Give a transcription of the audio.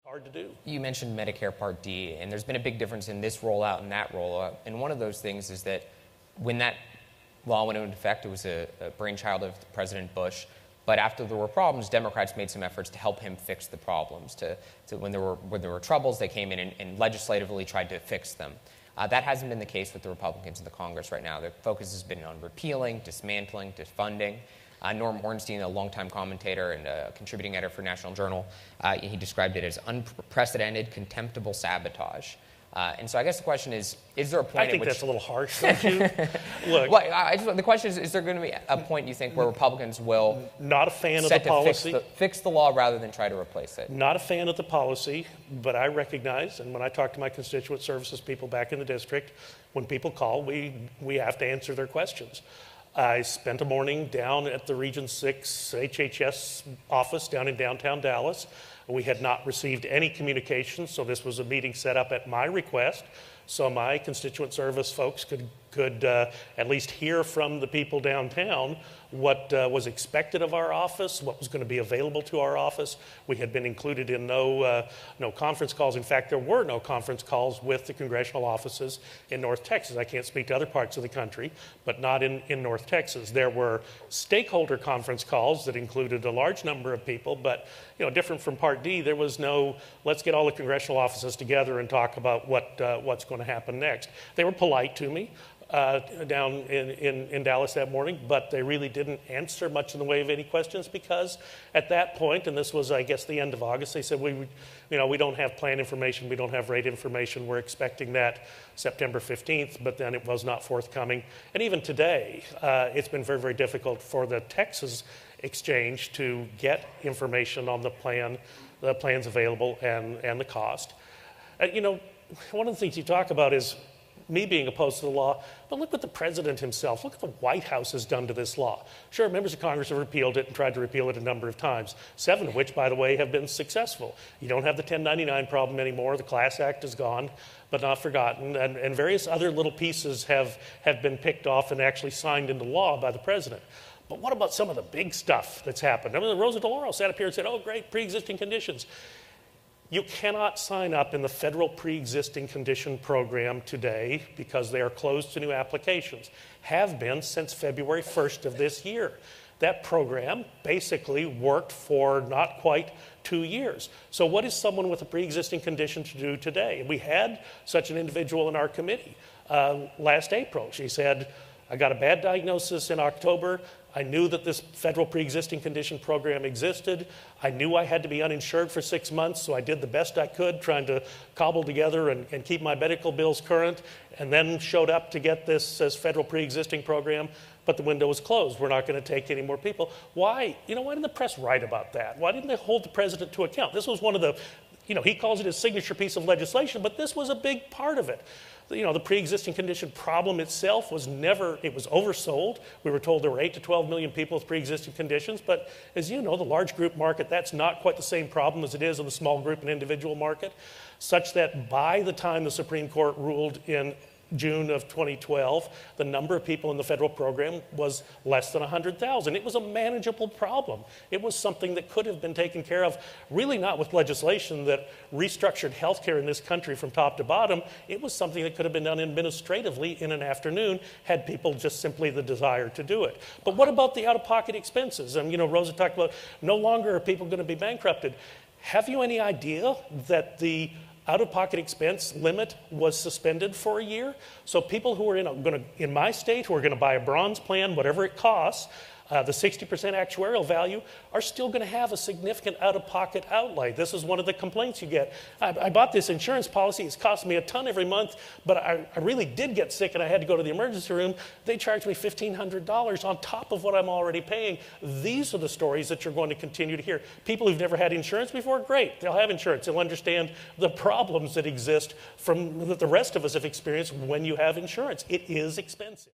Hard to do. You mentioned Medicare Part D, and there's been a big difference in this rollout and that rollout. And one of those things is that when that law went into effect, it was a brainchild of President Bush. But after there were problems, Democrats made some efforts to help him fix the problems. When there were troubles, they came in and legislatively tried to fix them. That hasn't been the case with the Republicans in the Congress right now. Their focus has been on repealing, dismantling, defunding. Norm Ornstein, a longtime commentator and a contributing editor for National Journal, he described it as unprecedented, contemptible sabotage. And so I guess the question is there a point I think at which... that's a little harsh, don't you? Look, well, the question is there going to be a point, you think, where Republicans will... Not a fan of the policy. Fix the law rather than try to replace it? Not a fan of the policy, but I recognize, and when I talk to my constituent services people back in the district, when people call, we have to answer their questions. I spent a morning down at the Region 6 HHS office down in downtown Dallas. We had not received any communication, so this was a meeting set up at my request, so my constituent service folks could at least hear from the people downtown what was expected of our office, what was going to be available to our office. We had been included in no conference calls. In fact, there were no conference calls with the congressional offices in North Texas. I can't speak to other parts of the country, but not in North Texas. There were stakeholder conference calls that included a large number of people, but different from Part D, there was no, let's get all the congressional offices together and talk about what's going to happen next. They were polite to me down in Dallas that morning, but they really didn't answer much in the way of any questions because at that point, and this was, I guess, the end of August, they said, we don't have plan information, we don't have rate information, we're expecting that September 15th, but then it was not forthcoming. And even today, it's been very, very difficult for the Texas exchange to get information on the plans available and the cost. One of the things you talk about is me being opposed to the law, but look what the president himself, look what the White House has done to this law. Sure, members of Congress have repealed it and tried to repeal it a number of times, 7 of which, by the way, have been successful. You don't have the 1099 problem anymore. The Class Act is gone, but not forgotten, and various other little pieces have been picked off and actually signed into law by the president. But what about some of the big stuff that's happened? I mean, Rosa DeLauro sat up here and said, oh, great, pre-existing conditions. You cannot sign up in the federal pre-existing condition program today because they are closed to new applications, have been since February 1st of this year. That program basically worked for not quite 2 years. So what is someone with a pre-existing condition to do today? We had such an individual in our committee last April. She said, I got a bad diagnosis in October. I knew that this federal pre-existing condition program existed. I knew I had to be uninsured for 6 months, so I did the best I could trying to cobble together and keep my medical bills current, and then showed up to get this as federal pre-existing program, but the window was closed. We're not going to take any more people. Why? Why didn't the press write about that? Why didn't they hold the president to account? This was one of the, he calls it his signature piece of legislation, but this was a big part of it. The pre-existing condition problem itself was it was oversold. We were told there were 8 to 12 million people with pre-existing conditions, but as you know, the large group market, that's not quite the same problem as it is in the small group and individual market, such that by the time the Supreme Court ruled in June of 2012, the number of people in the federal program was less than 100,000. It was a manageable problem. It was something that could have been taken care of, really not with legislation that restructured healthcare in this country from top to bottom. It was something that could have been done administratively in an afternoon had people just simply the desire to do it. But what about the out-of-pocket expenses? Rosa talked about no longer are people going to be bankrupted. Have you any idea that the out-of-pocket expense limit was suspended for a year? So people who are in my state who are going to buy a bronze plan, whatever it costs, the 60% actuarial value, are still going to have a significant out-of-pocket outlay. This is one of the complaints you get. I bought this insurance policy. It's costing me a ton every month, but I really did get sick and I had to go to the emergency room. They charged me $1,500 on top of what I'm already paying. These are the stories that you're going to continue to hear. People who've never had insurance before, great. They'll have insurance. They'll understand the problems that exist that the rest of us have experienced when you have insurance. It is expensive.